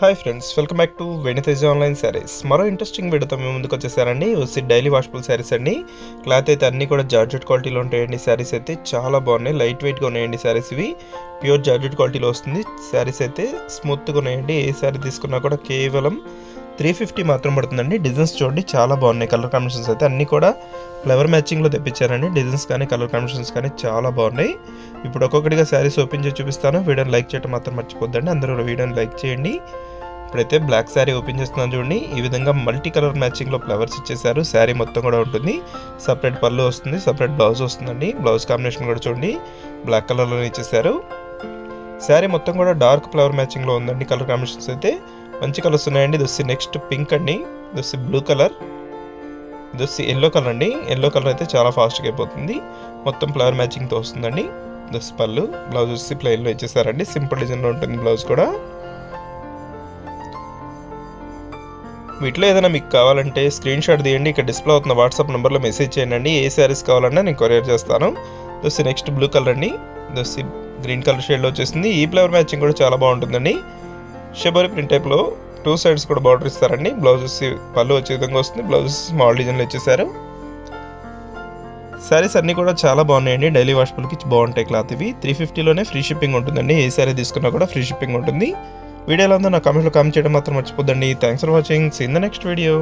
Hi friends, welcome back to వెను Teja online saris. మరో interesting వీడియోతో మేము ముందుకు వచ్చేసారండి. వచ్చి డైలీ వాషబుల్ సారీస్ అండి. క్లాత్ అయితే అన్నీ కూడా జార్జెట్ క్వాలిటీలో ఉంటాయండి. సారీస్ అయితే చాలా బాగున్నాయి, లైట్ వెయిట్గా ఉన్నాయండి. సారీస్ ఇవి ప్యూర్ జార్జెట్ క్వాలిటీలో వస్తుంది. సారీస్ అయితే స్మూత్గా ఉన్నాయండి. ఏ సారీ తీసుకున్నా కూడా కేవలం 350 మాత్రం పడుతుందండి. డిజైన్స్ చూడండి చాలా బాగున్నాయి. కలర్ కాంబినేషన్స్ అయితే అన్నీ కూడా ఫ్లవర్ మ్యాచింగ్లో తెప్పించారండి. డిజైన్స్ కానీ కలర్ కాంబినేషన్స్ కానీ చాలా బాగున్నాయి. ఇప్పుడు ఒక్కొక్కటిగా శారీస్ ఓపెన్ చేసి చూపిస్తాను. వీడియోని లైక్ చేయడం మాత్రం మర్చిపోద్దండి. అందరూ వీడియోని లైక్ చేయండి. ఇప్పుడైతే బ్లాక్ శారీ ఓపెన్ చేస్తున్నాను చూడండి. ఈ విధంగా మల్టీ కలర్ మ్యాచింగ్లో ఫ్లవర్స్ ఇచ్చేసారు. శారీ మొత్తం కూడా ఉంటుంది. సపరేట్ పళ్ళు వస్తుంది, సపరేట్ బ్లౌజ్ వస్తుందండి. బ్లౌజ్ కాంబినేషన్ కూడా చూడండి బ్లాక్ కలర్లో ఇచ్చేసారు. శారీ మొత్తం కూడా డార్క్ ఫ్లవర్ మ్యాచింగ్లో ఉందండి. కలర్ కాంబినేషన్స్ అయితే మంచి కలర్స్ ఉన్నాయండి. ఇది నెక్స్ట్ పింక్ అండి, ఇది బ్లూ కలర్, ఇది ఎల్లో కలర్ అండి. ఎల్లో కలర్ అయితే చాలా ఫాస్ట్గా అయిపోతుంది. మొత్తం ఫ్లవర్ మ్యాచింగ్తో వస్తుందండి. ఇది పళ్ళు, బ్లౌజ్ వచ్చి ప్లెయిన్లో ఇచ్చేసారండి. సింపుల్ డిజైన్లో ఉంటుంది బ్లౌజ్ కూడా. వీటిలో ఏదైనా మీకు కావాలంటే స్క్రీన్ షాట్ తీయండి. ఇక్కడ డిస్ప్లే అవుతున్న వాట్సాప్ నెంబర్లో మెసేజ్ చేయండి. ఏ శారీస్ కావాలన్నా నేను కొరియర్ చేస్తాను. ఇది నెక్స్ట్ బ్లూ కలర్ అండి. ఇది గ్రీన్ కలర్ షేడ్లో వచ్చేసింది. ఈ ఫ్లవర్ మ్యాచింగ్ కూడా చాలా బాగుంటుందండి. షిబోరి ప్రింట్ టైప్లో 2 సైడ్స్ కూడా బార్డర్ ఇస్తారండి. బ్లౌజ్ వచ్చి పళ్ళు వచ్చే విధంగా వస్తుంది. బ్లౌజ్ స్మాల్ డిజైన్లో ఇచ్చేసారు. శారీస్ అన్నీ కూడా చాలా బాగున్నాయండి. డైలీ వాషబుల్కి బాగుంటాయి క్లాత్ ఇవి. 350లోనే ఫ్రీ షిప్పింగ్ ఉంటుందండి. ఏ శారీ తీసుకున్నా కూడా ఫ్రీ షిప్పింగ్ ఉంటుంది. వీడియోలో నా కామెంట్లో కామెంట్ చేయడం మాత్రం మర్చిపోద్దండి. Thanks for watching. See in the next video.